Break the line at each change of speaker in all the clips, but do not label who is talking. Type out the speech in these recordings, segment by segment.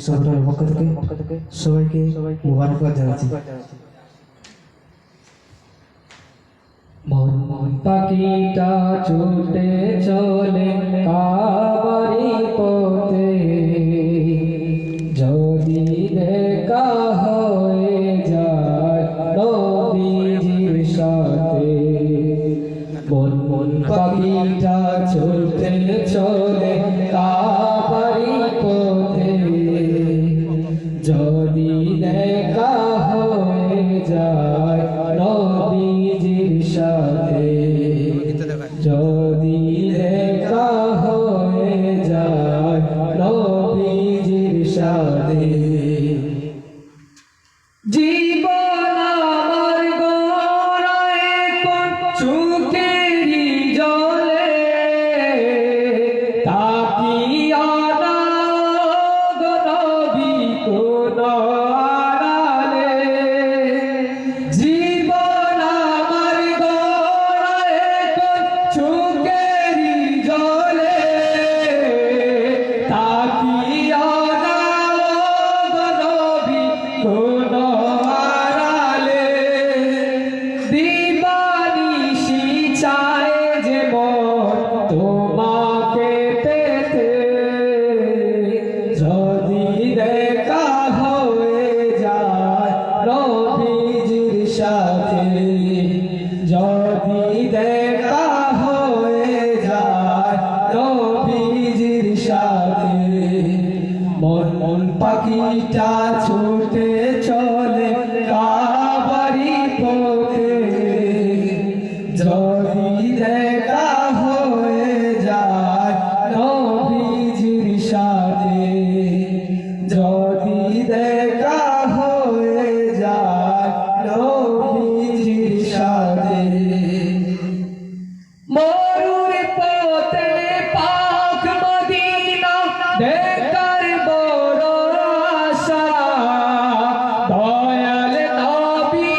সরকারের পক্ষ থেকে সবাইকে মুবারকবাদ জানাচ্ছি। মন পাখিটা ছুটে চলে কাবারি পথে, যদি দেখা হয়ে যায় নবীজির সাথে। মন পাখিটা ছুটে চলে কাবারি পথে, যদি দেখা হয়ে যায় নবীজির সাথে, যদি দেখা হয়ে যায় নবীজির সাথে। জীবন আমার গড়ায় কোন চোখেরই জলে, তাকিয়া না গো নবী কোন আড়ালে। জীবন আমার গড়ায় কোন চোখেরই জলে, তাকিয়া না গো নবী কোন আড়ালে। দিবানিশি চায় যে মন তোমাকে পেতে, যদি দেখা হয়ে যায় নবীজির সাথে, যদি দেখা হয়ে যায় নবীজির সাথে। মন পাখিটা ছুটে চলে কাবারি পথে, যদি দেখা হয়ে যায় নবীজির সাথে, যদি দেখা হয়ে যায় নবীজির সাথে। মরুর পথে পাক মদিনা দেখার বড় আশা, দয়াল নবী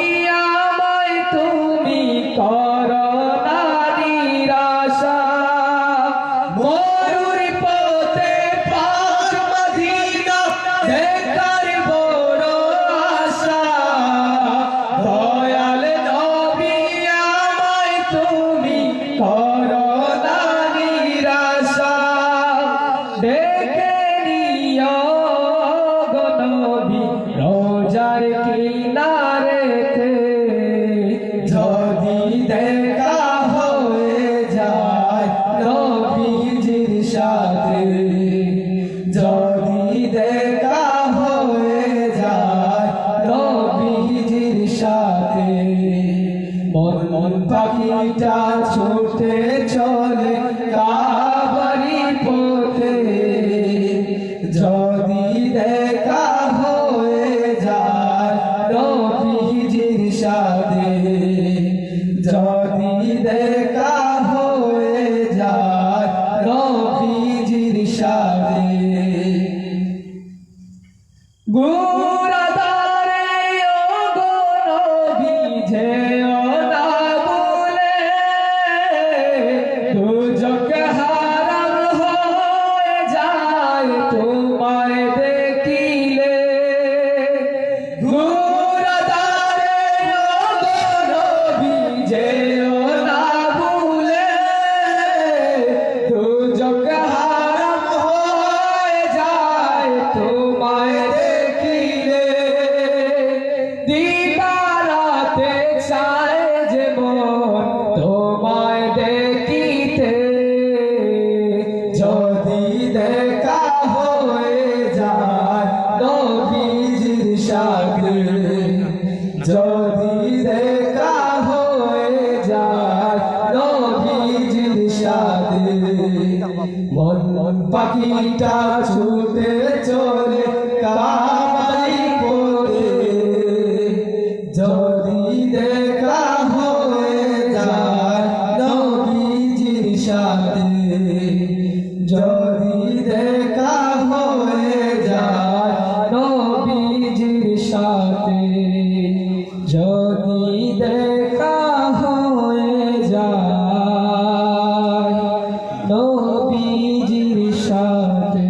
আমায় তুমি করো না নিরাশা। মরুর পথে পাক মদিনা দেখার বড় আশা, দয়াল নবী আমায় তুমি করো না নিরাশা। দেখে নিও গো নবী রোজার কিনারেতে, যদি দেখা হয়ে যায় নবীজির সাথে, যদি দেখা হয়ে যায় নবীজির সাথে। মন পাখিটা ছুটে চলে কাবারি পথে, যদি দেখা হয়ে যায় নবীজির সাথে, যদি দেখা হয়ে যায় নবীজির সাথে। গুরাদারে ও গো নবী যেও না ভুলে, দুজক হারাম হয়ে যায় তোমায় দেখিলে। গুরাদারে ও গো নবী যেও না ভুলে, দুজক হারাম হয়ে যায় তোমায় দেখিলে। দিবারাতে চায় যে মন তোমায় দেখিতে, যদি দেখা হয়ে যায় নবীজির সাথে, যদি দেখা হয়ে যায় নবীজির সাথে। মন পাখিটা ছুটে চলে কাবারি পথে, যদি দেখা হয়ে যায় নবীজির সাথে, যদি দেখা হয়ে যায় নবীজির সাথে, যদি দেখা হয়ে যায় নবীজির সাথে।